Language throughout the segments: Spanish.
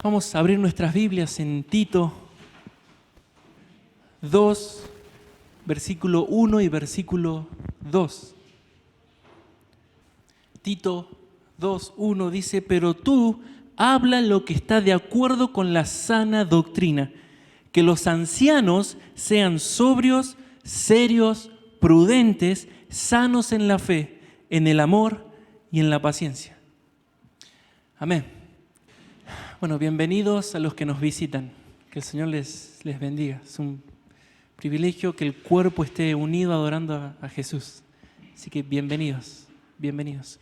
Vamos a abrir nuestras Biblias en Tito 2, versículo 1 y versículo 2. Tito 2, 1 dice: pero tú habla lo que está de acuerdo con la sana doctrina, que los ancianos sean sobrios, serios, prudentes, sanos en la fe, en el amor y en la paciencia. Amén. Bueno, bienvenidos a los que nos visitan. Que el Señor les bendiga. Es un privilegio que el cuerpo esté unido adorando a Jesús. Así que bienvenidos, bienvenidos.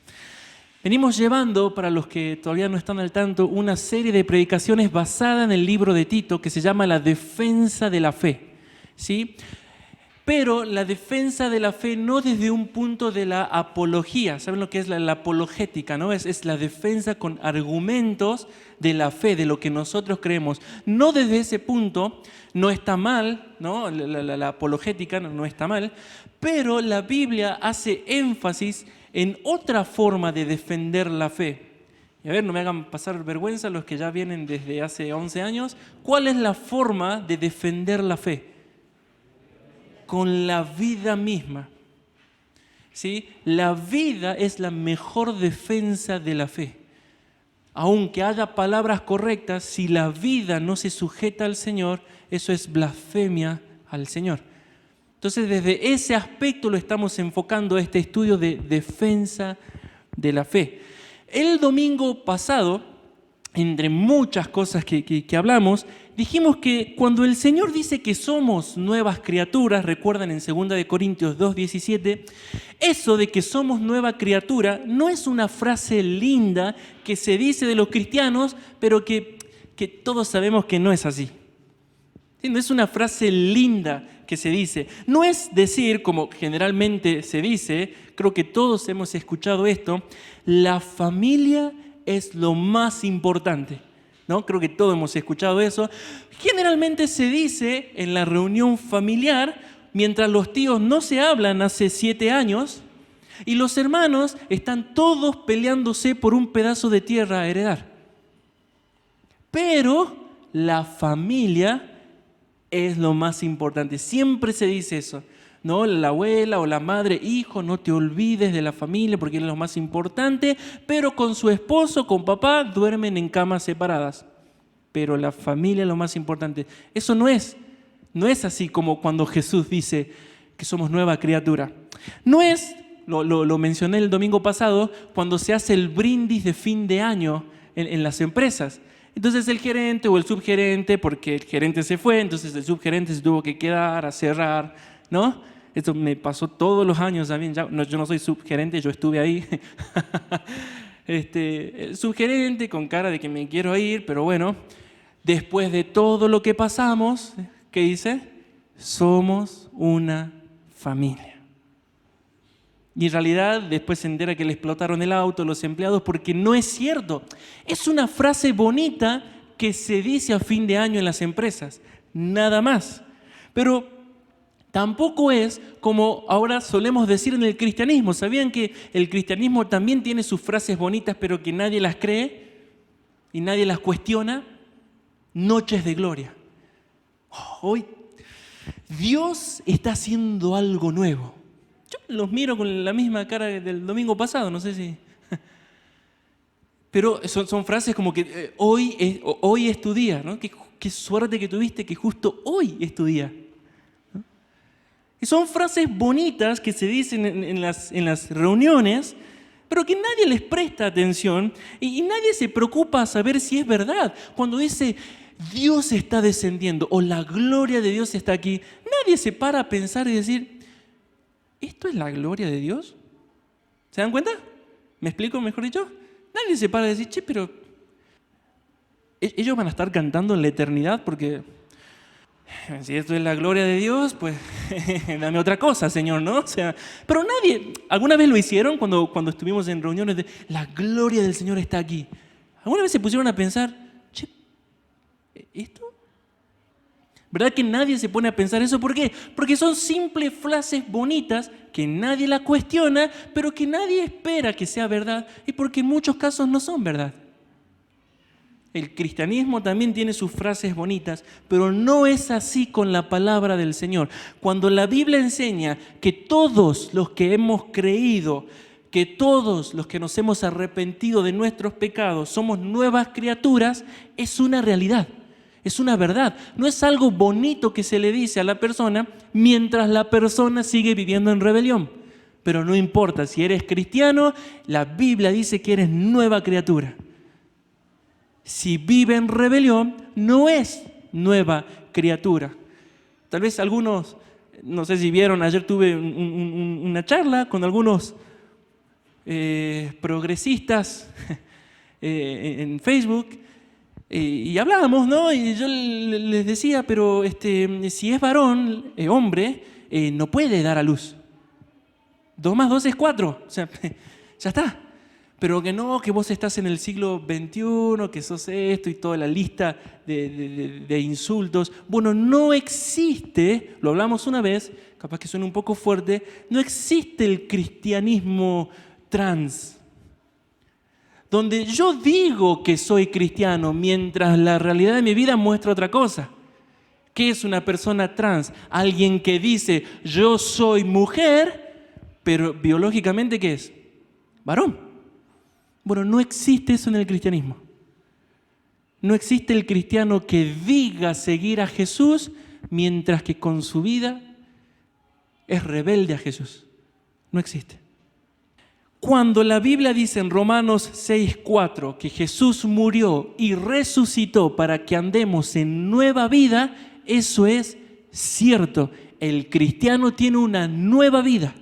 Venimos llevando, para los que todavía no están al tanto, una serie de predicaciones basada en el libro de Tito que se llama La defensa de la fe, ¿sí? Pero la defensa de la fe no desde un punto de la apología. ¿Saben lo que es la apologética, no? Es la defensa con argumentos de la fe, de lo que nosotros creemos. No desde ese punto, no está mal, ¿no? La apologética no está mal, pero la Biblia hace énfasis en otra forma de defender la fe. Y a ver, no me hagan pasar vergüenza los que ya vienen desde hace 11 años. ¿Cuál es la forma de defender la fe? Con la vida misma, ¿sí? La vida es la mejor defensa de la fe. Aunque haya palabras correctas, si la vida no se sujeta al Señor, eso es blasfemia al Señor. Entonces, desde ese aspecto lo estamos enfocando este estudio de defensa de la fe. El domingo pasado, entre muchas cosas que hablamos, dijimos que cuando el Señor dice que somos nuevas criaturas, recuerdan en 2 Corintios 2:17, eso de que somos nueva criatura no es una frase linda que se dice de los cristianos, pero que todos sabemos que no es así. ¿Sí? No es una frase linda que se dice. No es decir, como generalmente se dice, creo que todos hemos escuchado esto, la familia es lo más importante, ¿no? Creo que todos hemos escuchado eso. Generalmente se dice en la reunión familiar, mientras los tíos no se hablan hace 7 años y los hermanos están todos peleándose por un pedazo de tierra a heredar. Pero la familia es lo más importante. Siempre se dice eso, ¿no? La abuela o la madre: hijo, no te olvides de la familia porque es lo más importante, pero con su esposo, con papá, duermen en camas separadas. Pero la familia es lo más importante. Eso no es así como cuando Jesús dice que somos nueva criatura. No es, lo mencioné el domingo pasado, cuando se hace el brindis de fin de año en las empresas. Entonces el gerente o el subgerente, porque el gerente se fue, entonces el subgerente se tuvo que quedar a cerrar, ¿no? Esto me pasó todos los años también. Yo no soy subgerente, yo estuve ahí. El subgerente con cara de que me quiero ir, pero bueno, después de todo lo que pasamos, ¿qué dice? Somos una familia. Y en realidad después se entera que le explotaron el auto los empleados, porque no es cierto. Es una frase bonita que se dice a fin de año en las empresas, nada más. Pero tampoco es como ahora solemos decir en el cristianismo. ¿Sabían que el cristianismo también tiene sus frases bonitas, pero que nadie las cree y nadie las cuestiona? Noches de gloria. Hoy Dios está haciendo algo nuevo. Yo los miro con la misma cara del domingo pasado, no sé si... Pero son frases como que hoy es tu día, ¿no? Qué suerte que tuviste que justo hoy es tu día. Y son frases bonitas que se dicen en las reuniones, pero que nadie les presta atención y nadie se preocupa a saber si es verdad. Cuando dice Dios está descendiendo o la gloria de Dios está aquí, nadie se para a pensar y decir: ¿esto es la gloria de Dios? ¿Se dan cuenta? ¿Me explico mejor dicho? Nadie se para a decir: che, pero ellos van a estar cantando en la eternidad porque si esto es la gloria de Dios, pues dame otra cosa, Señor, ¿no? O sea, pero nadie, ¿alguna vez lo hicieron cuando estuvimos en reuniones de la gloria del Señor está aquí? ¿Alguna vez se pusieron a pensar: che, ¿esto? ¿Verdad que nadie se pone a pensar eso? ¿Por qué? Porque son simples frases bonitas que nadie la cuestiona, pero que nadie espera que sea verdad y porque en muchos casos no son verdad. el cristianismo también tiene sus frases bonitas, pero no es así con la palabra del Señor. Cuando la Biblia enseña que todos los que hemos creído, que todos los que nos hemos arrepentido de nuestros pecados somos nuevas criaturas, es una realidad, es una verdad. No es algo bonito que se le dice a la persona mientras la persona sigue viviendo en rebelión. Pero no importa, si eres cristiano, la Biblia dice que eres nueva criatura. Si vive en rebelión, no es nueva criatura. Tal vez algunos, no sé si vieron, ayer tuve una charla con algunos progresistas en Facebook y hablábamos, ¿no? Y yo les decía, pero si es varón, hombre, no puede dar a luz. 2 más 2 es 4, o sea, ya está. Pero que no, que vos estás en el siglo XXI, que sos esto y toda la lista de insultos. Bueno, no existe, lo hablamos una vez, capaz que suena un poco fuerte, no existe el cristianismo trans, donde yo digo que soy cristiano mientras la realidad de mi vida muestra otra cosa. ¿Qué es una persona trans? Alguien que dice, yo soy mujer, pero biológicamente, ¿qué es? Varón. Bueno, no existe eso en el cristianismo. No existe el cristiano que diga seguir a Jesús mientras que con su vida es rebelde a Jesús. No existe. Cuando la Biblia dice en Romanos 6:4 que Jesús murió y resucitó para que andemos en nueva vida, eso es cierto. El cristiano tiene una nueva vida.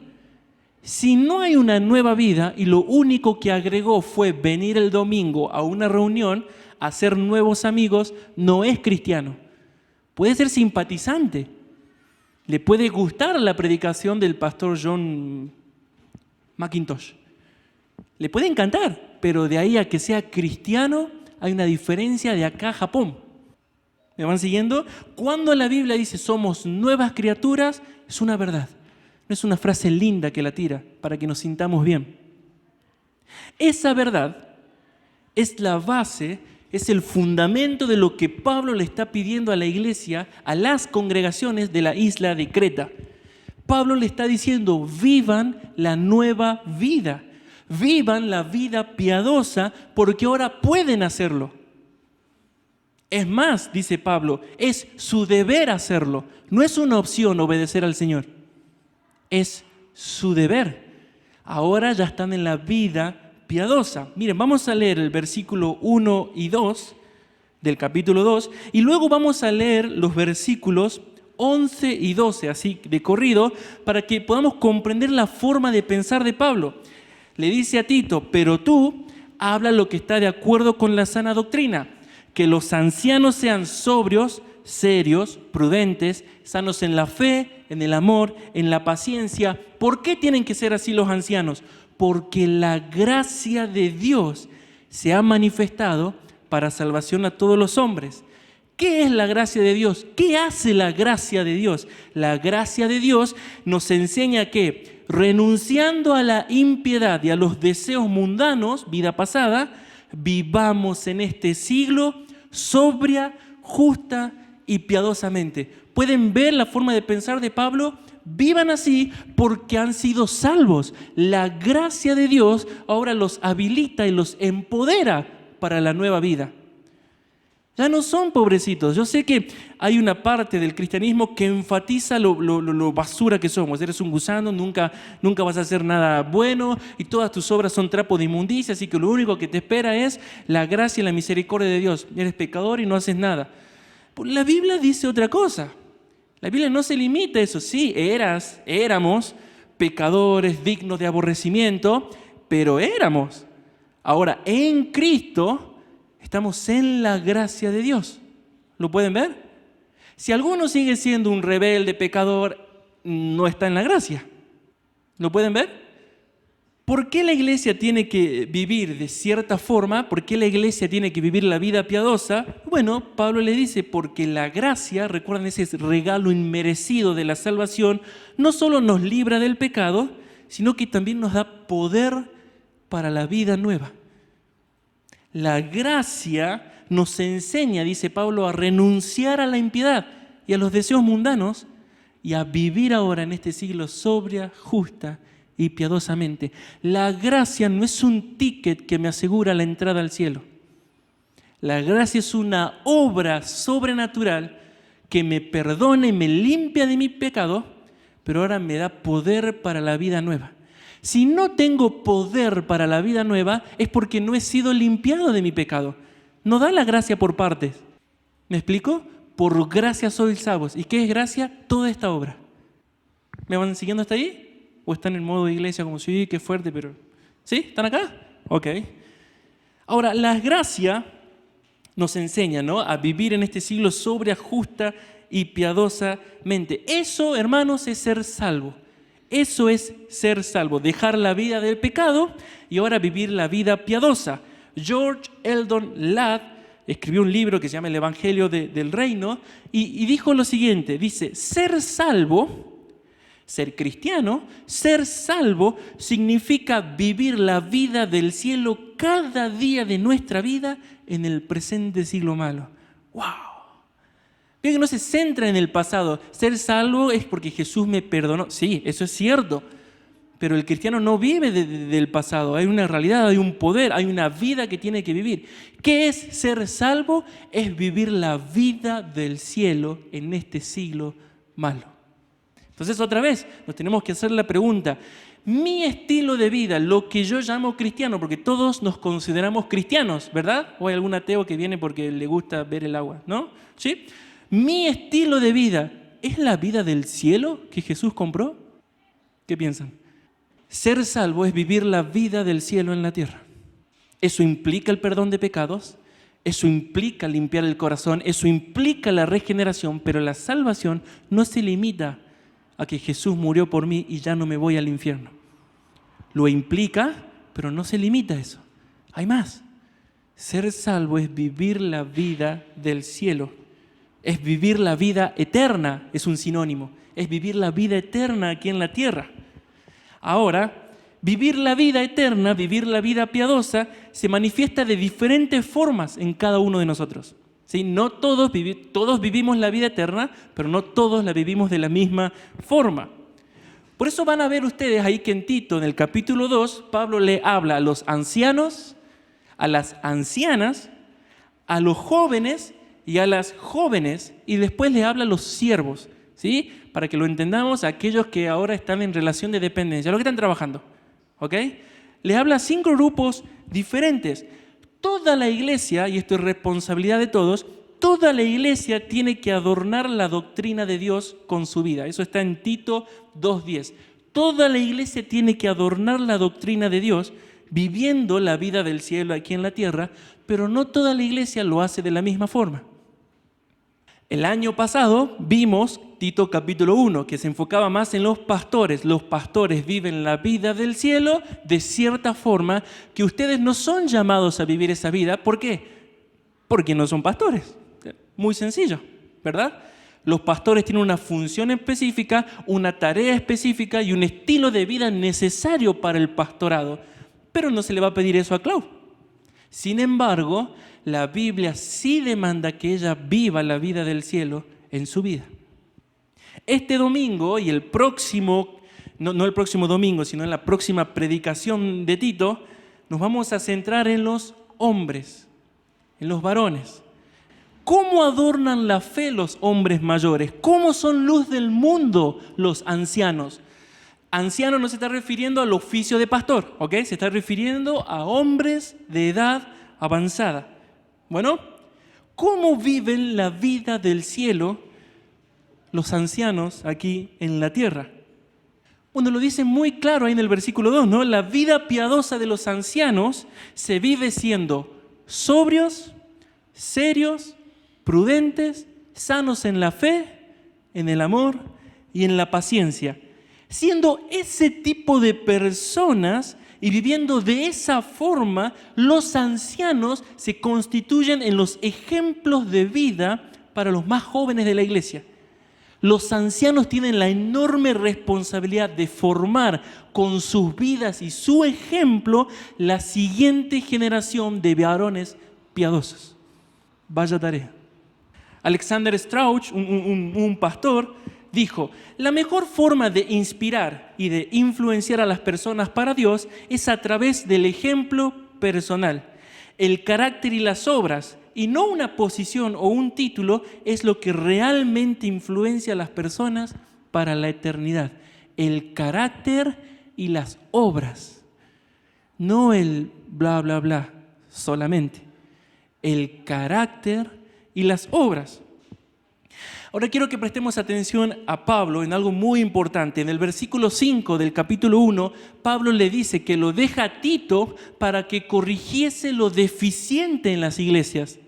Si no hay una nueva vida y lo único que agregó fue venir el domingo a una reunión, hacer nuevos amigos, no es cristiano. Puede ser simpatizante. Le puede gustar la predicación del pastor John McIntosh. Le puede encantar, pero de ahí a que sea cristiano hay una diferencia de acá a Japón. ¿Me van siguiendo? Cuando la Biblia dice somos nuevas criaturas, es una verdad. No es una frase linda que la tira para que nos sintamos bien. Esa verdad es la base, es el fundamento de lo que Pablo le está pidiendo a la iglesia, a las congregaciones de la isla de Creta. Pablo le está diciendo, vivan la nueva vida, vivan la vida piadosa porque ahora pueden hacerlo. Es más, dice Pablo, es su deber hacerlo. No es una opción obedecer al Señor. Es su deber. Ahora ya están en la vida piadosa. Miren, vamos a leer el versículo 1 y 2 del capítulo 2 y luego vamos a leer los versículos 11 y 12, así de corrido, para que podamos comprender la forma de pensar de Pablo. Le dice a Tito, pero tú habla lo que está de acuerdo con la sana doctrina, que los ancianos sean sobrios, serios, prudentes, sanos en la fe, en el amor, en la paciencia. ¿Por qué tienen que ser así los ancianos? Porque la gracia de Dios se ha manifestado para salvación a todos los hombres. ¿Qué es la gracia de Dios? ¿Qué hace la gracia de Dios? La gracia de Dios nos enseña que, renunciando a la impiedad y a los deseos mundanos, vida pasada, vivamos en este siglo sobria, justa y piadosamente. ¿Pueden ver la forma de pensar de Pablo? Vivan así porque han sido salvos. La gracia de Dios ahora los habilita y los empodera para la nueva vida. Ya no son pobrecitos. Yo sé que hay una parte del cristianismo que enfatiza lo basura que somos. Eres un gusano, nunca vas a hacer nada bueno y todas tus obras son trapo de inmundicia, así que lo único que te espera es la gracia y la misericordia de Dios. Eres pecador y no haces nada. La Biblia dice otra cosa. La Biblia no se limita a eso. Sí, éramos pecadores dignos de aborrecimiento, pero éramos. Ahora, en Cristo estamos en la gracia de Dios. ¿Lo pueden ver? Si alguno sigue siendo un rebelde, pecador, no está en la gracia. ¿Lo pueden ver? ¿Por qué la iglesia tiene que vivir de cierta forma? ¿Por qué la iglesia tiene que vivir la vida piadosa? Bueno, Pablo le dice, porque la gracia, recuerdan ese regalo inmerecido de la salvación, no solo nos libra del pecado, sino que también nos da poder para la vida nueva. La gracia nos enseña, dice Pablo, a renunciar a la impiedad y a los deseos mundanos y a vivir ahora en este siglo sobria, justa y piadosamente. La gracia no es un ticket que me asegura la entrada al cielo. La gracia es una obra sobrenatural que me perdona y me limpia de mi pecado, pero ahora me da poder para la vida nueva. Si no tengo poder para la vida nueva, es porque no he sido limpiado de mi pecado. No da la gracia por partes. ¿Me explico? Por gracia sois salvos. ¿Y qué es gracia? Toda esta obra. ¿Me van siguiendo hasta ahí? ¿O están en modo de iglesia como sí, qué fuerte, pero... ¿Sí? ¿Están acá? Ok. Ahora, la gracia nos enseña, ¿no?, a vivir en este siglo sobria, justa y piadosamente. Eso, hermanos, es ser salvo. Eso es ser salvo. Dejar la vida del pecado y ahora vivir la vida piadosa. George Eldon Ladd escribió un libro que se llama El Evangelio del Reino y dijo lo siguiente. Dice, ser salvo, ser cristiano, ser salvo significa vivir la vida del cielo cada día de nuestra vida en el presente siglo malo. ¡Wow! Bien que no se centra en el pasado. Ser salvo es porque Jesús me perdonó. Sí, eso es cierto. Pero el cristiano no vive del pasado. Hay una realidad, hay un poder, hay una vida que tiene que vivir. ¿Qué es ser salvo? Es vivir la vida del cielo en este siglo malo. Entonces, otra vez, nos tenemos que hacer la pregunta. Mi estilo de vida, lo que yo llamo cristiano, porque todos nos consideramos cristianos, ¿verdad? ¿O hay algún ateo que viene porque le gusta ver el agua? ¿No? ¿Sí? Mi estilo de vida, ¿es la vida del cielo que Jesús compró? ¿Qué piensan? Ser salvo es vivir la vida del cielo en la tierra. Eso implica el perdón de pecados, eso implica limpiar el corazón, eso implica la regeneración, pero la salvación no se limita a que Jesús murió por mí y ya no me voy al infierno. Lo implica, pero no se limita a eso. Hay más. Ser salvo es vivir la vida del cielo. Es vivir la vida eterna, es un sinónimo. Es vivir la vida eterna aquí en la tierra. Ahora, vivir la vida eterna, vivir la vida piadosa, se manifiesta de diferentes formas en cada uno de nosotros. ¿Sí? No todos vivimos la vida eterna, pero no todos la vivimos de la misma forma. Por eso van a ver ustedes ahí que en Tito, en el capítulo 2, Pablo le habla a los ancianos, a las ancianas, a los jóvenes y a las jóvenes, y después le habla a los siervos, ¿sí? Para que lo entendamos, a aquellos que ahora están en relación de dependencia, los que están trabajando, ¿ok? Le habla a 5 grupos diferentes. Toda la iglesia, y esto es responsabilidad de todos, toda la iglesia tiene que adornar la doctrina de Dios con su vida. Eso está en Tito 2:10. Toda la iglesia tiene que adornar la doctrina de Dios viviendo la vida del cielo aquí en la tierra, pero no toda la iglesia lo hace de la misma forma. El año pasado vimos Tito capítulo 1, que se enfocaba más en los pastores. Los pastores viven la vida del cielo de cierta forma que ustedes no son llamados a vivir esa vida. ¿Por qué? Porque no son pastores. Muy sencillo, ¿verdad? Los pastores tienen una función específica, una tarea específica y un estilo de vida necesario para el pastorado. Pero no se le va a pedir eso a Clau. Sin embargo, la Biblia sí demanda que ella viva la vida del cielo en su vida. Este domingo y el próximo, no el próximo domingo, sino en la próxima predicación de Tito, nos vamos a centrar en los hombres, en los varones. ¿Cómo adornan la fe los hombres mayores? ¿Cómo son luz del mundo los ancianos? Anciano no se está refiriendo al oficio de pastor, ¿ok? Se está refiriendo a hombres de edad avanzada. Bueno, ¿cómo viven la vida del cielo los ancianos aquí en la tierra? Bueno, lo dice muy claro ahí en el versículo 2, ¿no? La vida piadosa de los ancianos se vive siendo sobrios, serios, prudentes, sanos en la fe, en el amor y en la paciencia. Siendo ese tipo de personas y viviendo de esa forma, los ancianos se constituyen en los ejemplos de vida para los más jóvenes de la iglesia. Los ancianos tienen la enorme responsabilidad de formar con sus vidas y su ejemplo la siguiente generación de varones piadosos. Vaya tarea. Alexander Strauch, un pastor, dijo: la mejor forma de inspirar y de influenciar a las personas para Dios es a través del ejemplo personal. El carácter y las obras, y no una posición o un título, es lo que realmente influencia a las personas para la eternidad. El carácter y las obras, no el bla, bla, bla solamente. El carácter y las obras. Ahora quiero que prestemos atención a Pablo en algo muy importante. En el versículo 5 del capítulo 1, Pablo le dice que lo deja a Tito para que corrigiese lo deficiente en las iglesias.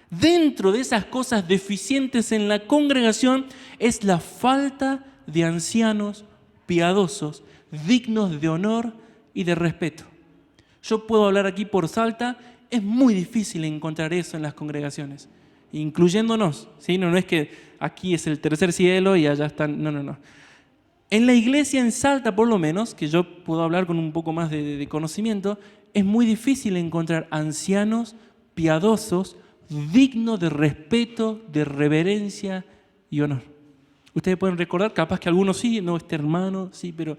Dentro de esas cosas deficientes en la congregación es la falta de ancianos piadosos, dignos de honor y de respeto. Yo puedo hablar aquí por Salta, es muy difícil encontrar eso en las congregaciones, incluyéndonos, ¿sí? No es que aquí es el tercer cielo y allá están, no. En la iglesia en Salta, por lo menos, que yo puedo hablar con un poco más de conocimiento, es muy difícil encontrar ancianos piadosos, dignos de respeto, de reverencia y honor. Ustedes pueden recordar, capaz que algunos sí, no, este hermano, sí, pero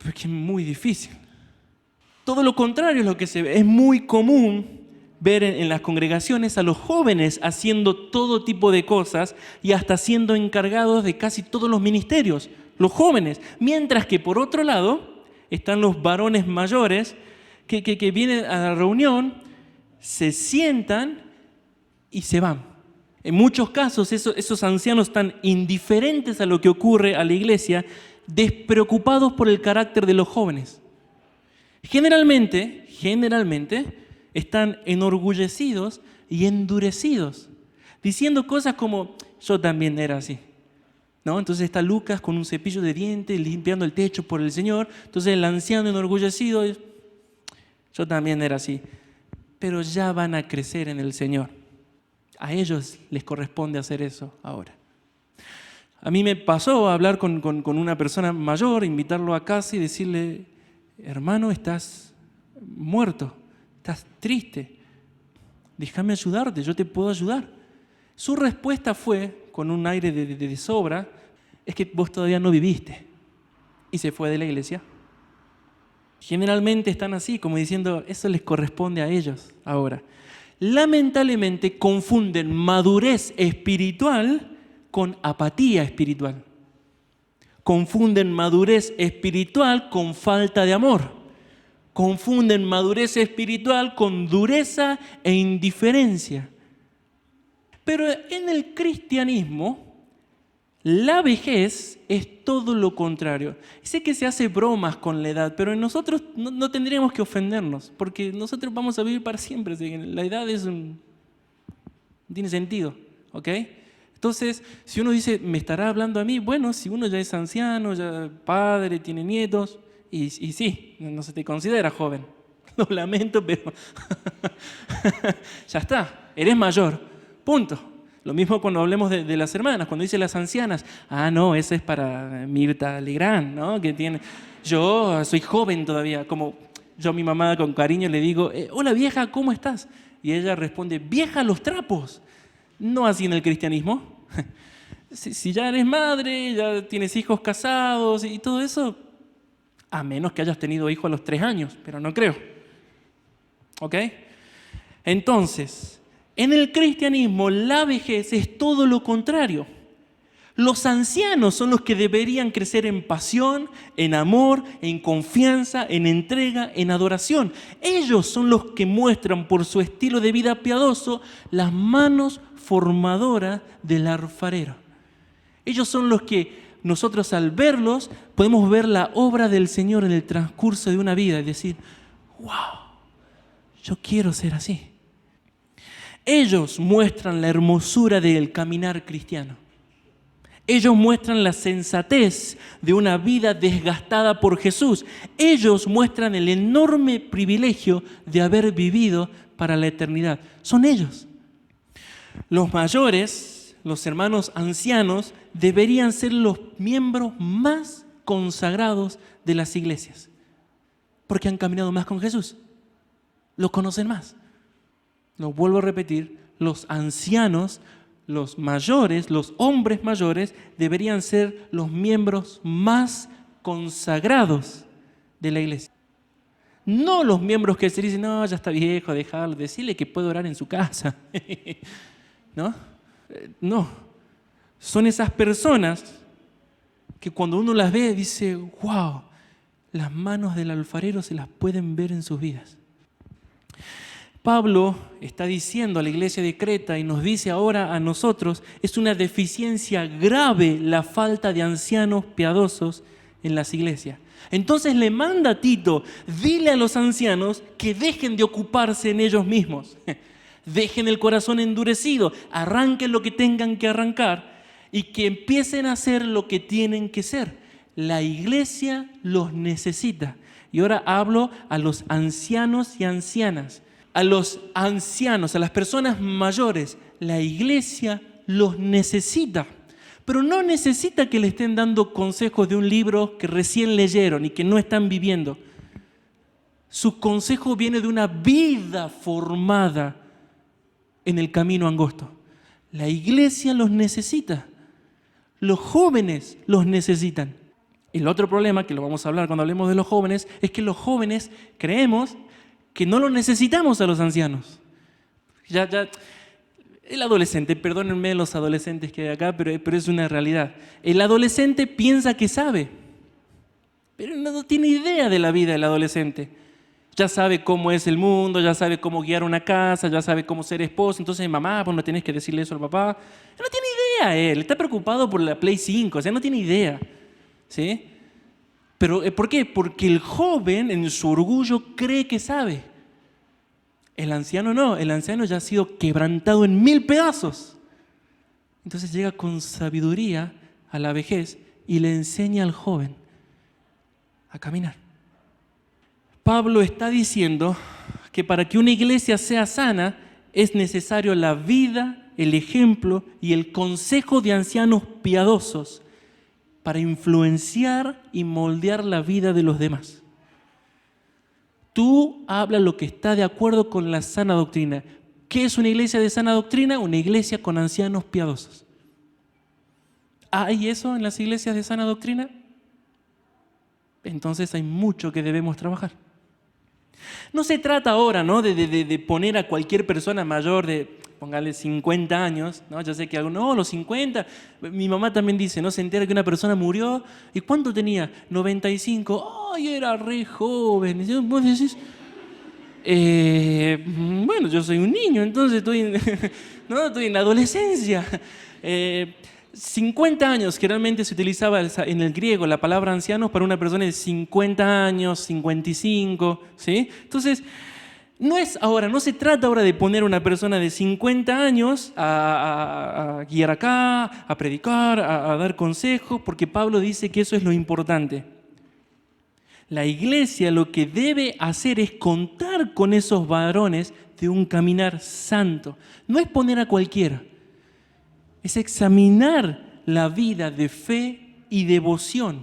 es que es muy difícil. Todo lo contrario es lo que se ve. Es muy común ver en las congregaciones a los jóvenes haciendo todo tipo de cosas y hasta siendo encargados de casi todos los ministerios, los jóvenes. Mientras que por otro lado están los varones mayores que vienen a la reunión, se sientan y se van. En muchos casos esos ancianos están indiferentes a lo que ocurre a la iglesia, despreocupados por el carácter de los jóvenes. Generalmente están enorgullecidos y endurecidos, diciendo cosas como: yo también era así, ¿no? Entonces está Lucas con un cepillo de dientes limpiando el techo por el Señor. Entonces el anciano enorgullecido es: yo también era así. Pero ya van a crecer en el Señor. A ellos les corresponde hacer eso ahora. A mí me pasó a hablar con una persona mayor, invitarlo a casa y decirle: hermano, estás muerto, estás triste, déjame ayudarte, yo te puedo ayudar. Su respuesta fue, con un aire de sobra: es que vos todavía no viviste. Y se fue de la iglesia. Generalmente están así, como diciendo: eso les corresponde a ellos ahora. Lamentablemente confunden madurez espiritual con apatía espiritual. Confunden madurez espiritual con falta de amor. Confunden madurez espiritual con dureza e indiferencia. Pero en el cristianismo, la vejez es todo lo contrario. Sé que se hace bromas con la edad, pero nosotros no tendríamos que ofendernos, porque nosotros vamos a vivir para siempre. La edad no tiene sentido, ¿ok? Entonces, si uno dice: ¿me estará hablando a mí? Bueno, si uno ya es anciano, ya padre, tiene nietos, y sí, no se te considera joven. Lo lamento, pero ya está, eres mayor, punto. Lo mismo cuando hablemos de las hermanas, cuando dice las ancianas: no, eso es para Mirta Legrand, ¿no? Que tiene... Yo soy joven todavía, como yo a mi mamá con cariño le digo: hola vieja, ¿cómo estás? Y ella responde: vieja los trapos. No así en el cristianismo. Si ya eres madre, ya tienes hijos casados y todo eso, a menos que hayas tenido hijos a los 3 años, pero no creo. ¿Ok? Entonces, en el cristianismo la vejez es todo lo contrario. Los ancianos son los que deberían crecer en pasión, en amor, en confianza, en entrega, en adoración. Ellos son los que muestran por su estilo de vida piadoso las manos formadoras del alfarero. Ellos son los que nosotros, al verlos, podemos ver la obra del Señor en el transcurso de una vida y decir: wow, yo quiero ser así. Ellos muestran la hermosura del caminar cristiano. Ellos muestran la sensatez de una vida desgastada por Jesús. Ellos muestran el enorme privilegio de haber vivido para la eternidad. Son ellos. Los mayores, los hermanos ancianos, deberían ser los miembros más consagrados de las iglesias, porque han caminado más con Jesús, lo conocen más. Lo vuelvo a repetir, los ancianos, los mayores, los hombres mayores, deberían ser los miembros más consagrados de la iglesia. No los miembros que se dicen, no, ya está viejo, déjalo, decirle que puede orar en su casa. ¿No? No. Son esas personas que cuando uno las ve dice, wow, las manos del alfarero se las pueden ver en sus vidas. Pablo está diciendo a la iglesia de Creta y nos dice ahora a nosotros, es una deficiencia grave la falta de ancianos piadosos en las iglesias. Entonces le manda a Tito, dile a los ancianos que dejen de ocuparse en ellos mismos, dejen el corazón endurecido, arranquen lo que tengan que arrancar y que empiecen a hacer lo que tienen que ser. La iglesia los necesita. Y ahora hablo a los ancianos y ancianas. A los ancianos, a las personas mayores, la iglesia los necesita, pero no necesita que le estén dando consejos de un libro que recién leyeron y que no están viviendo. Su consejo viene de una vida formada en el camino angosto. La iglesia los necesita, los jóvenes los necesitan. El otro problema, que lo vamos a hablar cuando hablemos de los jóvenes, es que los jóvenes creemos que no lo necesitamos a los ancianos. El adolescente, perdónenme los adolescentes que hay acá, pero es una realidad. El adolescente piensa que sabe, pero no tiene idea de la vida del adolescente. Ya sabe cómo es el mundo, ya sabe cómo guiar una casa, ya sabe cómo ser esposo. Entonces, mamá, pues no tenés que decirle eso al papá. No tiene idea él, está preocupado por la Play 5, o sea, no tiene idea. ¿Sí? Pero, ¿por qué? Porque el joven en su orgullo cree que sabe. El anciano no, el anciano ya ha sido quebrantado en 1000 pedazos. Entonces llega con sabiduría a la vejez y le enseña al joven a caminar. Pablo está diciendo que para que una iglesia sea sana es necesario la vida, el ejemplo y el consejo de ancianos piadosos para influenciar y moldear la vida de los demás. Tú hablas lo que está de acuerdo con la sana doctrina. ¿Qué es una iglesia de sana doctrina? Una iglesia con ancianos piadosos. ¿Hay eso en las iglesias de sana doctrina? Entonces hay mucho que debemos trabajar. No se trata ahora, ¿no?, de poner a cualquier persona mayor de, póngale 50 años, ¿no? Yo sé que algunos, no, los 50. Mi mamá también dice, ¿no? Se entera que una persona murió. ¿Y cuánto tenía? 95. ¡Ay, era re joven! Y vos decís, bueno, yo soy un niño, entonces estoy en la adolescencia. 50 años, generalmente se utilizaba en el griego la palabra ancianos para una persona de 50 años, 55, ¿sí? Entonces, no se trata ahora de poner a una persona de 50 años a guiar acá, a predicar, a dar consejos, porque Pablo dice que eso es lo importante. La iglesia lo que debe hacer es contar con esos varones de un caminar santo. No es poner a cualquiera. Es examinar la vida de fe y devoción.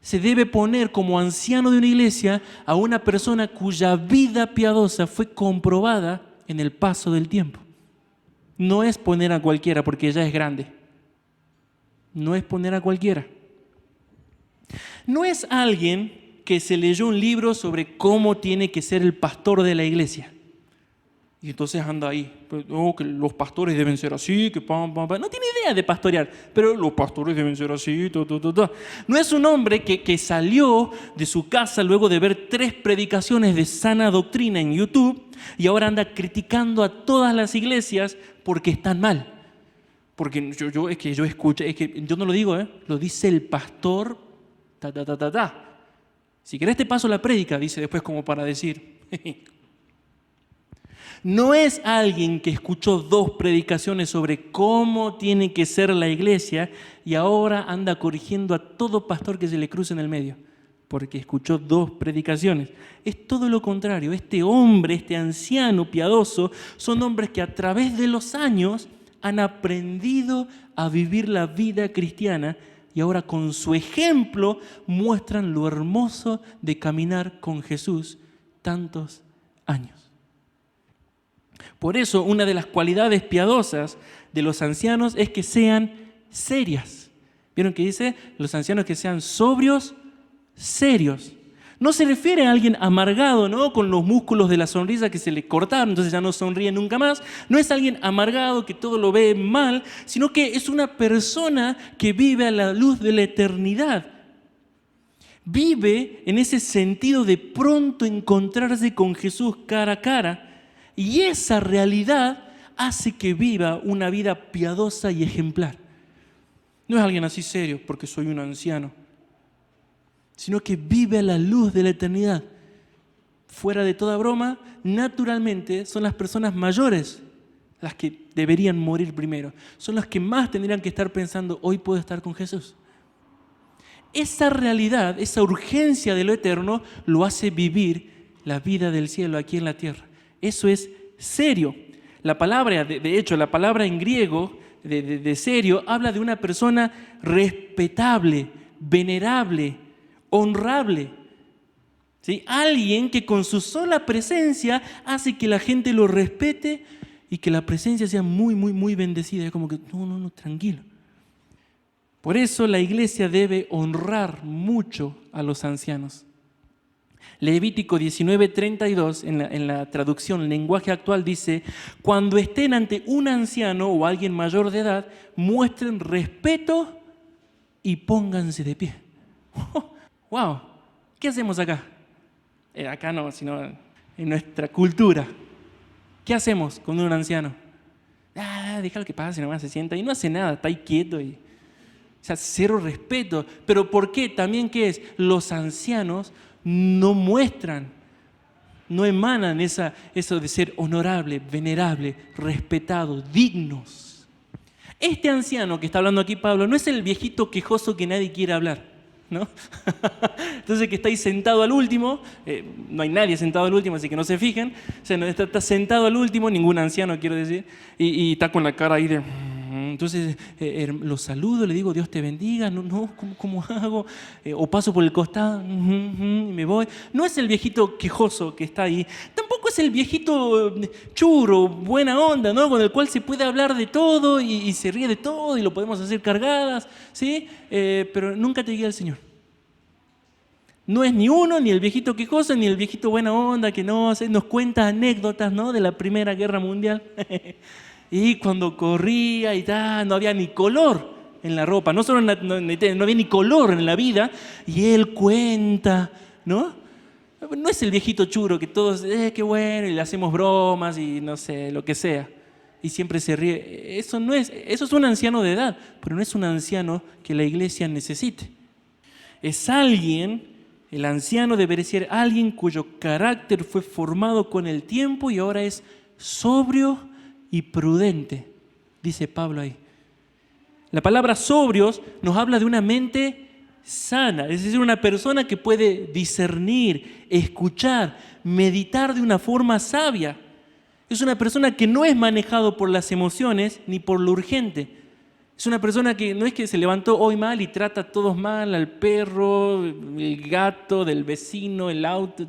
Se debe poner como anciano de una iglesia a una persona cuya vida piadosa fue comprobada en el paso del tiempo. No es poner a cualquiera porque ya es grande. No es poner a cualquiera. No es alguien que se leyó un libro sobre cómo tiene que ser el pastor de la iglesia. Y entonces anda ahí, que los pastores deben ser así, que pam. No tiene idea de pastorear, pero los pastores deben ser así, . No es un hombre que salió de su casa luego de ver 3 predicaciones de sana doctrina en YouTube y ahora anda criticando a todas las iglesias porque están mal. Porque yo escucho, es que yo no lo digo, lo dice el pastor, Si querés te paso la prédica, dice después como para decir. No es alguien que escuchó 2 predicaciones sobre cómo tiene que ser la iglesia y ahora anda corrigiendo a todo pastor que se le cruce en el medio, porque escuchó 2 predicaciones. Es todo lo contrario. Este hombre, este anciano piadoso, son hombres que a través de los años han aprendido a vivir la vida cristiana y ahora con su ejemplo muestran lo hermoso de caminar con Jesús tantos años. Por eso, una de las cualidades piadosas de los ancianos es que sean serias. ¿Vieron que dice? Los ancianos que sean sobrios, serios. No se refiere a alguien amargado, ¿no? Con los músculos de la sonrisa que se le cortaron, entonces ya no sonríe nunca más. No es alguien amargado que todo lo ve mal, sino que es una persona que vive a la luz de la eternidad. Vive en ese sentido de pronto encontrarse con Jesús cara a cara, y esa realidad hace que viva una vida piadosa y ejemplar. No es alguien así serio porque soy un anciano, sino que vive a la luz de la eternidad. Fuera de toda broma, naturalmente son las personas mayores las que deberían morir primero. Son las que más tendrían que estar pensando, hoy puedo estar con Jesús. Esa realidad, esa urgencia de lo eterno, lo hace vivir la vida del cielo aquí en la tierra. Eso es serio. La palabra, de hecho, la palabra en griego de serio habla de una persona respetable, venerable, honrable. ¿Sí? Alguien que con su sola presencia hace que la gente lo respete y que la presencia sea muy, muy, muy bendecida. Es como que, no, tranquilo. Por eso la iglesia debe honrar mucho a los ancianos. Levítico 19:32, en la traducción lenguaje actual, dice: cuando estén ante un anciano o alguien mayor de edad, muestren respeto y pónganse de pie. ¡Wow! ¿Qué hacemos acá? Acá no, sino en nuestra cultura. ¿Qué hacemos con un anciano? Déjalo que pase, nomás se sienta y no hace nada, está ahí quieto. O sea, cero respeto. ¿Pero por qué? También, ¿qué es? Los ancianos no muestran, no emanan eso de ser honorable, venerable, respetado, dignos. Este anciano que está hablando aquí Pablo no es el viejito quejoso que nadie quiere hablar, ¿no? Entonces, que está ahí sentado al último, no hay nadie sentado al último, así que no se fijen. O sea, no está sentado al último, ningún anciano quiero decir, y está con la cara ahí de... Entonces lo saludo, le digo Dios te bendiga, ¿cómo hago? O paso por el costado y me voy. No es el viejito quejoso que está ahí, tampoco es el viejito churro, buena onda, ¿no? Con el cual se puede hablar de todo y se ríe de todo y lo podemos hacer cargadas, ¿sí? Pero nunca te guía el Señor. No es ni uno, ni el viejito quejoso, ni el viejito buena onda que nos cuenta anécdotas, ¿no? De la Primera Guerra Mundial. Y cuando corría y tal, no había ni color en la ropa, no había ni color en la vida, y él cuenta, ¿no? No es el viejito churo que todos, qué bueno, y le hacemos bromas y no sé, lo que sea, y siempre se ríe. Eso es un anciano de edad, pero no es un anciano que la iglesia necesite. Es alguien, el anciano debería ser alguien cuyo carácter fue formado con el tiempo y ahora es sobrio y prudente, dice Pablo ahí. La palabra sobrios nos habla de una mente sana, es decir, una persona que puede discernir, escuchar, meditar de una forma sabia. Es una persona que no es manejado por las emociones ni por lo urgente. Es una persona que no es que se levantó hoy mal y trata a todos mal, al perro, el gato, del vecino, el auto,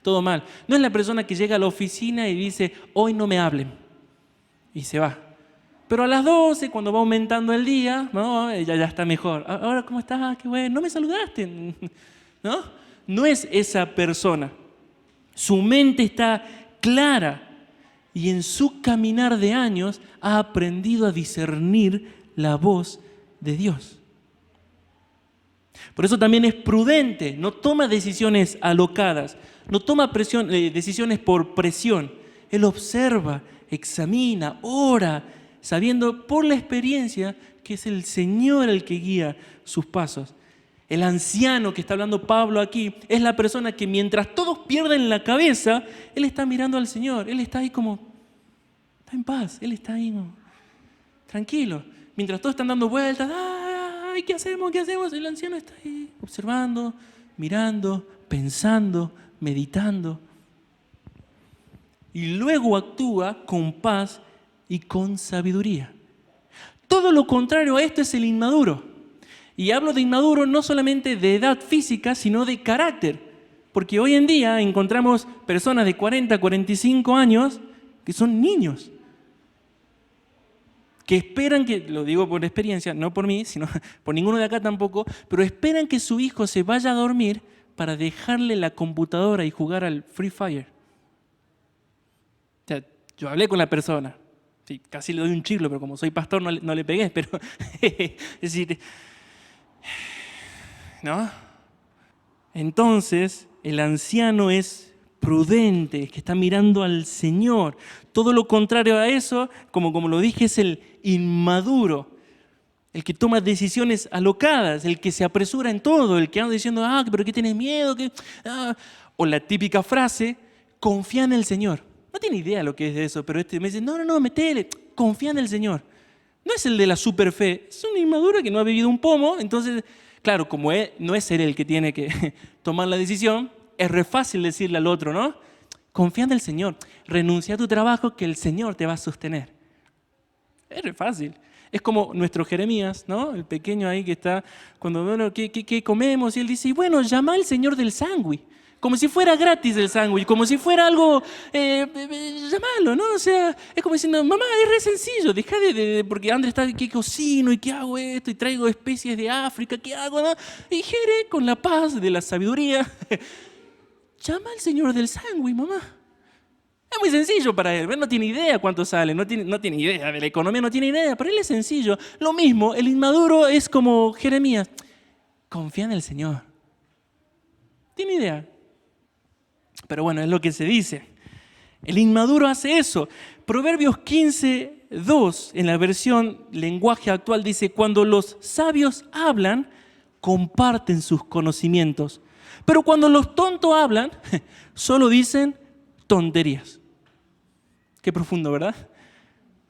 todo mal. No es la persona que llega a la oficina y dice, hoy no me hablen. Y se va. Pero a las 12, cuando va aumentando el día, ¿no? Ella ya está mejor. Ahora, ¿cómo estás? Qué bueno. No me saludaste. ¿No? No es esa persona. Su mente está clara y en su caminar de años ha aprendido a discernir la voz de Dios. Por eso también es prudente. No toma decisiones alocadas. No toma decisiones por presión. Él observa, examina, ora, sabiendo por la experiencia que es el Señor el que guía sus pasos. El anciano que está hablando Pablo aquí es la persona que mientras todos pierden la cabeza, él está mirando al Señor, él está ahí como, está en paz, él está ahí como, tranquilo. Mientras todos están dando vueltas, ¡ay, qué hacemos, qué hacemos! El anciano está ahí observando, mirando, pensando, meditando. Y luego actúa con paz y con sabiduría. Todo lo contrario a esto es el inmaduro. Y hablo de inmaduro no solamente de edad física, sino de carácter. Porque hoy en día encontramos personas de 40, 45 años que son niños, que esperan que, lo digo por experiencia, no por mí, sino por ninguno de acá tampoco, pero esperan que su hijo se vaya a dormir para dejarle la computadora y jugar al Free Fire. O sea, yo hablé con la persona, sí, casi le doy un chiflo, pero como soy pastor no le pegué, pero es decir, ¿no? Entonces, el anciano es prudente, es que está mirando al Señor. Todo lo contrario a eso, como lo dije, es el inmaduro, el que toma decisiones alocadas, el que se apresura en todo, el que anda diciendo, pero ¿qué tienes miedo? O la típica frase, confía en el Señor. No tiene idea lo que es eso, pero me dice, no, metele, confía en el Señor. No es el de la superfe, es un inmaduro que no ha vivido un pomo, entonces, claro, como no es él el que tiene que tomar la decisión, es re fácil decirle al otro, ¿no? Confía en el Señor, renuncia a tu trabajo que el Señor te va a sostener. Es re fácil. Es como nuestro Jeremías, ¿no? El pequeño ahí que está, cuando, bueno, ¿qué comemos? Y él dice, bueno, llama al Señor del sándwich. Como si fuera gratis el sándwich, como si fuera algo, llamalo, ¿no? O sea, es como diciendo, mamá, es re sencillo, dejá porque Andrés está, ¿qué cocino? ¿Y qué hago esto? Y traigo especies de África, ¿qué hago? ¿No? Y Jere, con la paz de la sabiduría, llama al Señor del sándwich, mamá. Es muy sencillo para él, no tiene idea cuánto sale, no tiene idea de la economía, no tiene idea, para él es sencillo. Lo mismo, el inmaduro es como Jeremías, confía en el Señor. Tiene idea. Pero bueno, es lo que se dice. El inmaduro hace eso. Proverbios 15:2, en la versión lenguaje actual, dice, cuando los sabios hablan, comparten sus conocimientos. Pero cuando los tontos hablan, solo dicen tonterías. Qué profundo, ¿verdad?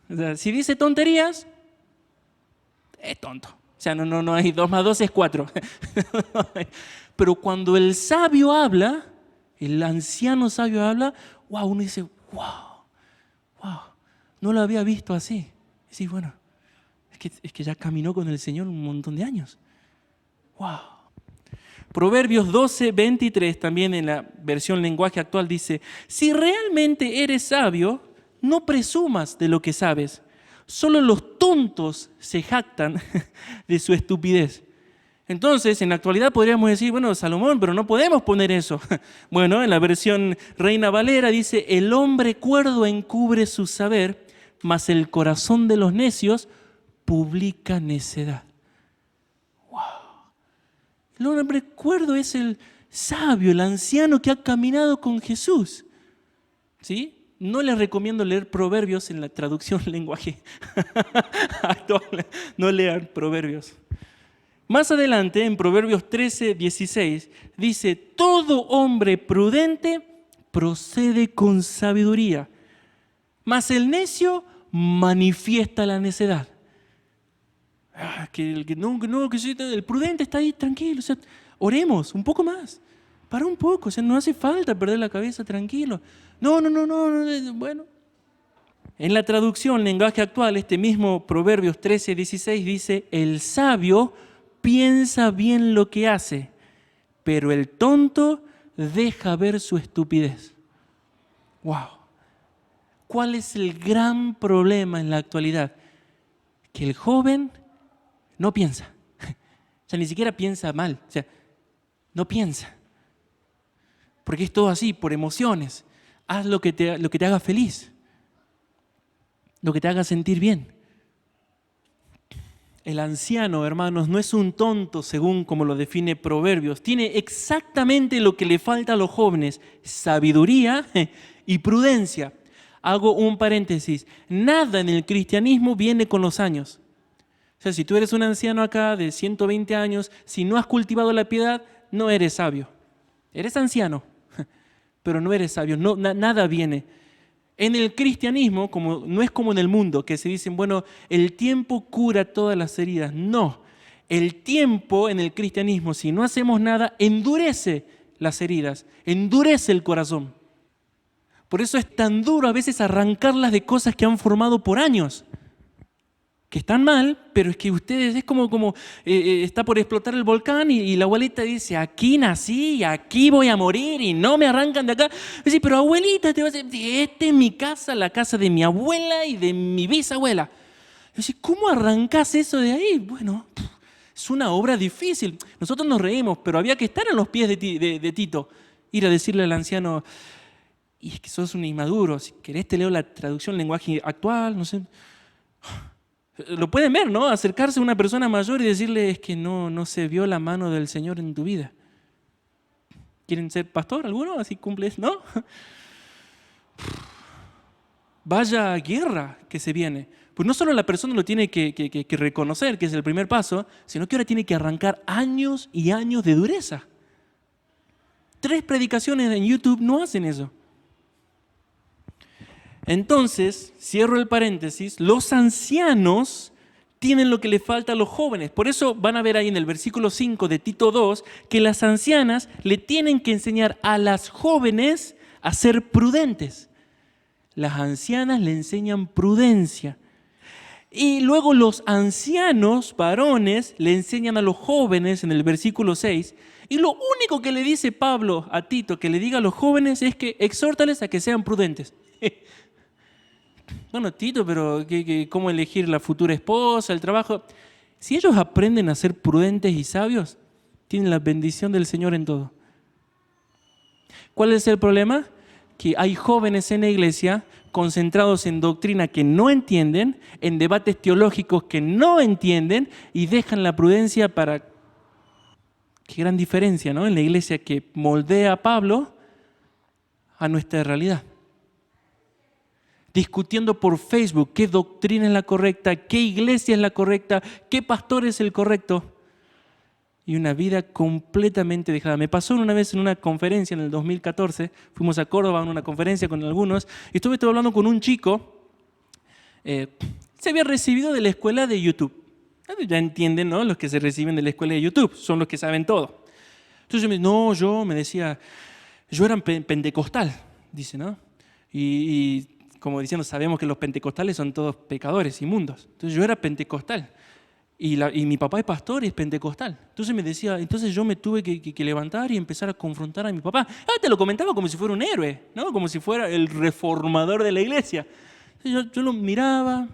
O sea, si dice tonterías, es tonto. O sea, no hay 2 más 2 es 4. Pero cuando el sabio habla, el anciano sabio habla, uno dice, wow, no lo había visto así. Y dice, bueno, es que ya caminó con el Señor un montón de años. Wow. Proverbios 12:23, también en la versión lenguaje actual, dice, si realmente eres sabio, no presumas de lo que sabes. Solo los tontos se jactan de su estupidez. Entonces, en la actualidad podríamos decir, bueno, Salomón, pero no podemos poner eso. Bueno, en la versión Reina Valera dice, el hombre cuerdo encubre su saber, mas el corazón de los necios publica necedad. El hombre cuerdo es el sabio, el anciano que ha caminado con Jesús. ¿Sí? No les recomiendo leer Proverbios en la traducción lenguaje actual. No lean Proverbios. Más adelante, en Proverbios 13:16, dice, todo hombre prudente procede con sabiduría, mas el necio manifiesta la necedad. El prudente está ahí tranquilo, o sea, oremos un poco más, para un poco, o sea, no hace falta perder la cabeza, tranquilo. No, bueno. En la traducción, lenguaje actual, este mismo Proverbios 13:16 dice, el sabio piensa bien lo que hace, pero el tonto deja ver su estupidez. ¡Wow! ¿Cuál es el gran problema en la actualidad? Que el joven no piensa. O sea, ni siquiera piensa mal. O sea, no piensa. Porque es todo así, por emociones. Haz lo que te haga feliz. Lo que te haga sentir bien. El anciano, hermanos, no es un tonto según como lo define Proverbios. Tiene exactamente lo que le falta a los jóvenes. Sabiduría y prudencia. Hago un paréntesis. Nada en el cristianismo viene con los años. O sea, si tú eres un anciano acá de 120 años, si no has cultivado la piedad, no eres sabio. Eres anciano, pero no eres sabio. Nada viene. En el cristianismo, no es como en el mundo, que se dicen, bueno, el tiempo cura todas las heridas. No, el tiempo en el cristianismo, si no hacemos nada, endurece las heridas, endurece el corazón. Por eso es tan duro a veces arrancarlas de cosas que han formado por años. que están mal, pero es que ustedes es como está por explotar el volcán y la abuelita dice, aquí nací y aquí voy a morir y no me arrancan de acá. Dice, pero abuelita, te vas a decir, esta es mi casa, la casa de mi abuela y de mi bisabuela. Dice, ¿cómo arrancás eso de ahí? Bueno, es una obra difícil. Nosotros nos reímos, pero había que estar a los pies de Tito, ir a decirle al anciano, y es que sos un inmaduro, si querés te leo la traducción lenguaje actual, no sé. Lo pueden ver, ¿no? Acercarse a una persona mayor y decirle, es que no se vio la mano del Señor en tu vida. ¿Quieren ser pastor alguno? Así cumples, ¿no? Vaya guerra que se viene. Pues no solo la persona lo tiene que reconocer, que es el primer paso, sino que ahora tiene que arrancar años y años de dureza. 3 predicaciones en YouTube no hacen eso. Entonces, cierro el paréntesis, los ancianos tienen lo que le falta a los jóvenes. Por eso van a ver ahí en el versículo 5 de Tito 2 que las ancianas le tienen que enseñar a las jóvenes a ser prudentes. Las ancianas le enseñan prudencia. Y luego los ancianos varones le enseñan a los jóvenes en el versículo 6. Y lo único que le dice Pablo a Tito que le diga a los jóvenes es que exhórtales a que sean prudentes. Bueno, Tito, pero ¿cómo elegir la futura esposa, el trabajo? Si ellos aprenden a ser prudentes y sabios, tienen la bendición del Señor en todo. ¿Cuál es el problema? Que hay jóvenes en la iglesia concentrados en doctrina que no entienden, en debates teológicos que no entienden y dejan la prudencia para... Qué gran diferencia, ¿no? En la iglesia que moldea a Pablo a nuestra realidad. Discutiendo por Facebook qué doctrina es la correcta, qué iglesia es la correcta, qué pastor es el correcto. Y una vida completamente dejada. Me pasó una vez en una conferencia en el 2014, fuimos a Córdoba a una conferencia con algunos, y estuve hablando con un chico, se había recibido de la escuela de YouTube. Ya entienden, ¿no? Los que se reciben de la escuela de YouTube, son los que saben todo. Entonces yo me decía, yo era pentecostal, dice, ¿no? Y como diciendo, sabemos que los pentecostales son todos pecadores, inmundos. Entonces yo era pentecostal. Y mi papá es pastor y es pentecostal. Entonces me decía, entonces yo me tuve que levantar y empezar a confrontar a mi papá. Te lo comentaba como si fuera un héroe, ¿no? Como si fuera el reformador de la iglesia. Entonces yo lo miraba,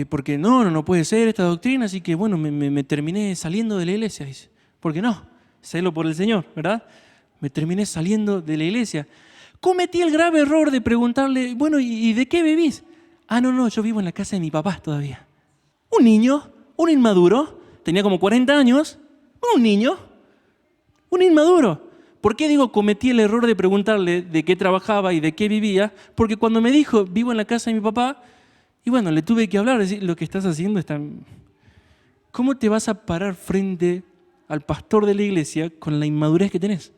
porque no puede ser esta doctrina, así que bueno, me terminé saliendo de la iglesia, dice. Porque no, celo por el Señor, ¿verdad? Me terminé saliendo de la iglesia. Cometí el grave error de preguntarle, bueno, ¿y de qué vivís? No, yo vivo en la casa de mi papá todavía. Un niño, un inmaduro, tenía como 40 años, un niño, un inmaduro. ¿Por qué digo cometí el error de preguntarle de qué trabajaba y de qué vivía? Porque cuando me dijo, vivo en la casa de mi papá, y bueno, le tuve que hablar, decir, lo que estás haciendo está... ¿Cómo te vas a parar frente al pastor de la iglesia con la inmadurez que tenés?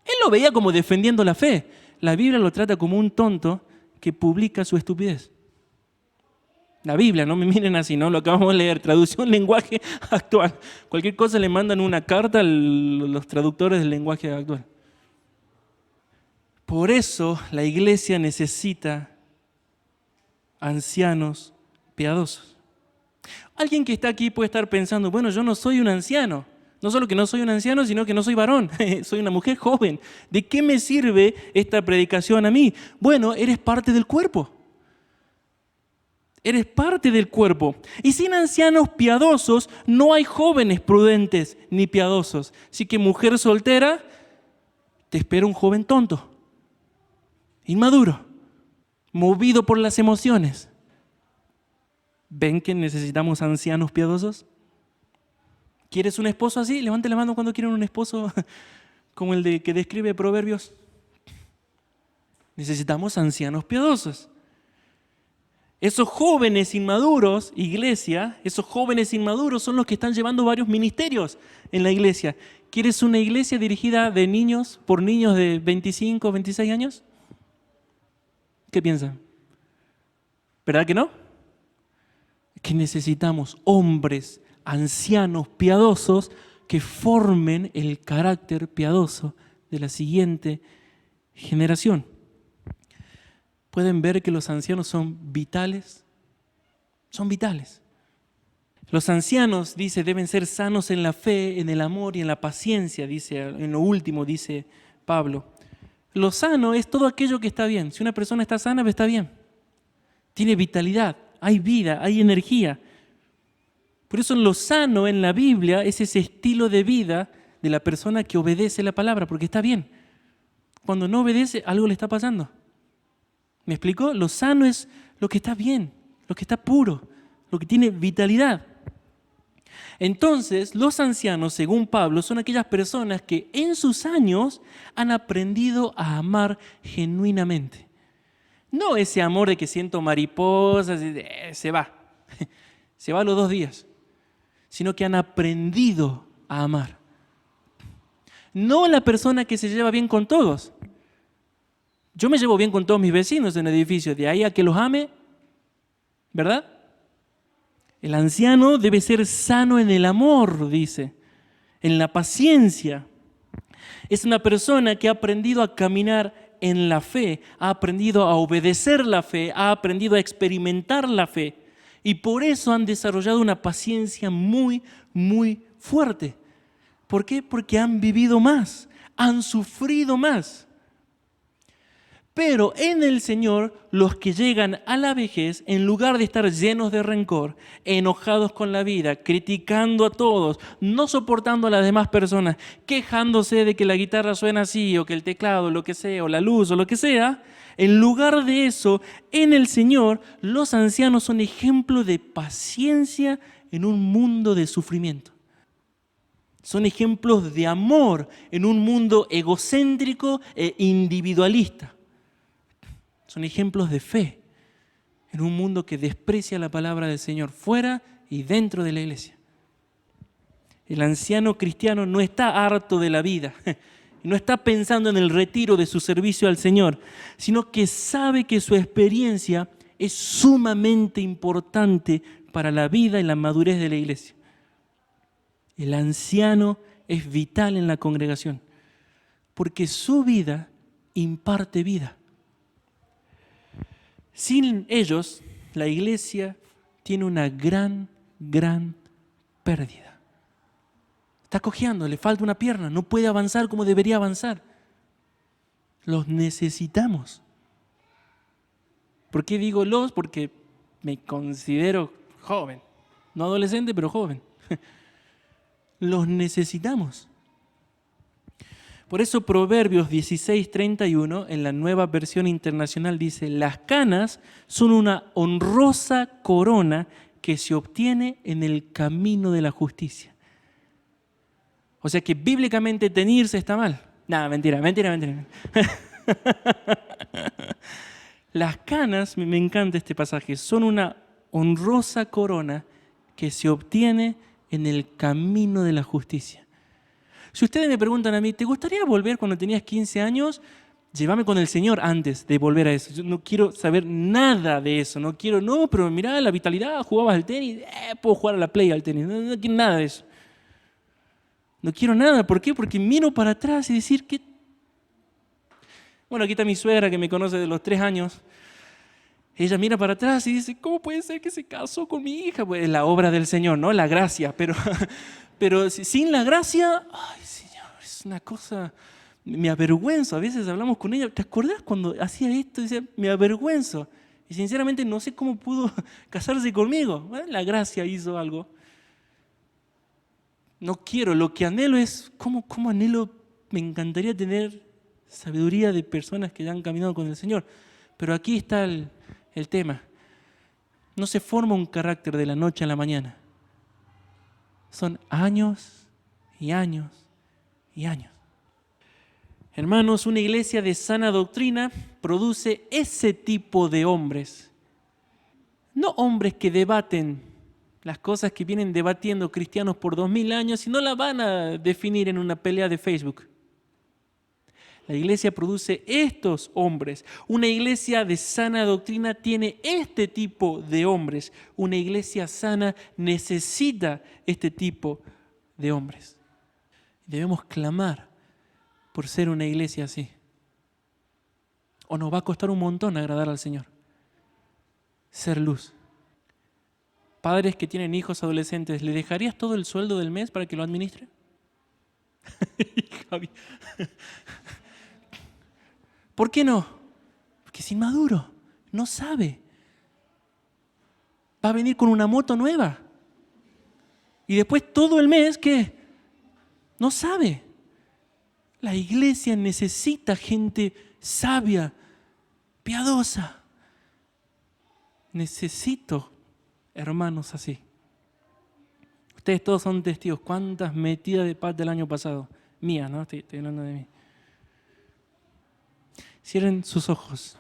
Él lo veía como defendiendo la fe. La Biblia lo trata como un tonto que publica su estupidez. La Biblia, no me miren así, ¿no? Lo acabamos de leer, traducción lenguaje actual. Cualquier cosa le mandan una carta a los traductores del lenguaje actual. Por eso la iglesia necesita ancianos piadosos. Alguien que está aquí puede estar pensando, bueno, yo no soy un anciano. No solo que no soy un anciano, sino que no soy varón. Soy una mujer joven. ¿De qué me sirve esta predicación a mí? Bueno, eres parte del cuerpo. Eres parte del cuerpo. Y sin ancianos piadosos, no hay jóvenes prudentes ni piadosos. Así que mujer soltera, te espera un joven tonto, inmaduro, movido por las emociones. ¿Ven que necesitamos ancianos piadosos? ¿Quieres un esposo así? Levante la mano cuando quieren un esposo como el que describe Proverbios. Necesitamos ancianos piadosos. Esos jóvenes inmaduros, iglesia, esos jóvenes inmaduros son los que están llevando varios ministerios en la iglesia. ¿Quieres una iglesia dirigida de niños, por niños de 25, 26 años? ¿Qué piensan? ¿Verdad que no? Que necesitamos hombres, ancianos piadosos que formen el carácter piadoso de la siguiente generación. ¿Pueden ver que los ancianos son vitales Son vitales. Los ancianos, dice, deben ser sanos en la fe, en el amor y en la paciencia, dice, en lo último, dice Pablo. Lo sano es todo aquello que está bien. Si una persona está sana, pues está bien. Tiene vitalidad, hay vida, hay energía. Por eso lo sano en la Biblia es ese estilo de vida de la persona que obedece la palabra, porque está bien. Cuando no obedece, algo le está pasando. ¿Me explicó? Lo sano es lo que está bien, lo que está puro, lo que tiene vitalidad. Entonces, los ancianos, según Pablo, son aquellas personas que en sus años han aprendido a amar genuinamente. No ese amor de que siento mariposas, se va a los 2 días, sino que han aprendido a amar. No la persona que se lleva bien con todos. Yo me llevo bien con todos mis vecinos en el edificio, de ahí a que los ame, ¿verdad? El anciano debe ser sano en el amor, dice, en la paciencia. Es una persona que ha aprendido a caminar en la fe, ha aprendido a obedecer la fe, ha aprendido a experimentar la fe. Y por eso han desarrollado una paciencia muy, muy fuerte. ¿Por qué? Porque han vivido más, han sufrido más. Pero en el Señor, los que llegan a la vejez, en lugar de estar llenos de rencor, enojados con la vida, criticando a todos, no soportando a las demás personas, quejándose de que la guitarra suena así, o que el teclado, lo que sea, o la luz, o lo que sea, en lugar de eso, en el Señor, los ancianos son ejemplo de paciencia en un mundo de sufrimiento. Son ejemplos de amor en un mundo egocéntrico e individualista. Son ejemplos de fe en un mundo que desprecia la palabra del Señor fuera y dentro de la iglesia. El anciano cristiano no está harto de la vida, no está pensando en el retiro de su servicio al Señor, sino que sabe que su experiencia es sumamente importante para la vida y la madurez de la iglesia. El anciano es vital en la congregación porque su vida imparte vida. Sin ellos, la iglesia tiene una gran pérdida. Está cojeando, le falta una pierna, no puede avanzar como debería avanzar. Los necesitamos. ¿Por qué digo los? Porque me considero joven. No adolescente, pero joven. Los necesitamos. Por eso Proverbios 16:31 en la Nueva Versión Internacional dice: las canas son una honrosa corona que se obtiene en el camino de la justicia. O sea que bíblicamente teñirse está mal. Nada, mentira. Las canas, me encanta este pasaje, son una honrosa corona que se obtiene en el camino de la justicia. Si ustedes me preguntan a mí, ¿te gustaría volver cuando tenías 15 años? Llévame con el Señor antes de volver a eso. Yo no quiero saber nada de eso. No, pero mirá la vitalidad, jugabas al tenis, puedo jugar a la play al tenis. No quiero nada de eso. No quiero nada. ¿Por qué? Porque miro para atrás y decir que... Bueno, aquí está mi suegra que me conoce de los 3 años. Ella mira para atrás y dice, ¿cómo puede ser que se casó con mi hija? Pues es la obra del Señor, ¿no? La gracia, pero sin la gracia, ay Señor, es una cosa, me avergüenzo. A veces hablamos con ella, ¿te acordás cuando hacía esto? Decía, me avergüenzo. Y sinceramente no sé cómo pudo casarse conmigo. La gracia hizo algo. No quiero, lo que anhelo es, ¿cómo anhelo? Me encantaría tener sabiduría de personas que ya han caminado con el Señor. Pero aquí está el tema. No se forma un carácter de la noche a la mañana. Son años y años y años. Hermanos, una iglesia de sana doctrina produce ese tipo de hombres. No hombres que debaten las cosas que vienen debatiendo cristianos por 2000 años y no la van a definir en una pelea de Facebook. La iglesia produce estos hombres. Una iglesia de sana doctrina tiene este tipo de hombres. Una iglesia sana necesita este tipo de hombres. Debemos clamar por ser una iglesia así. O nos va a costar un montón agradar al Señor. Ser luz. Padres que tienen hijos adolescentes, ¿le dejarías todo el sueldo del mes para que lo administre? Javi. ¿Por qué no? Porque es inmaduro, no sabe. Va a venir con una moto nueva. Y después todo el mes, ¿qué? No sabe. La iglesia necesita gente sabia, piadosa. Necesito hermanos así. Ustedes todos son testigos. ¿Cuántas metidas de pata del año pasado? Mía, ¿no? Estoy hablando de mí. Cierren sus ojos.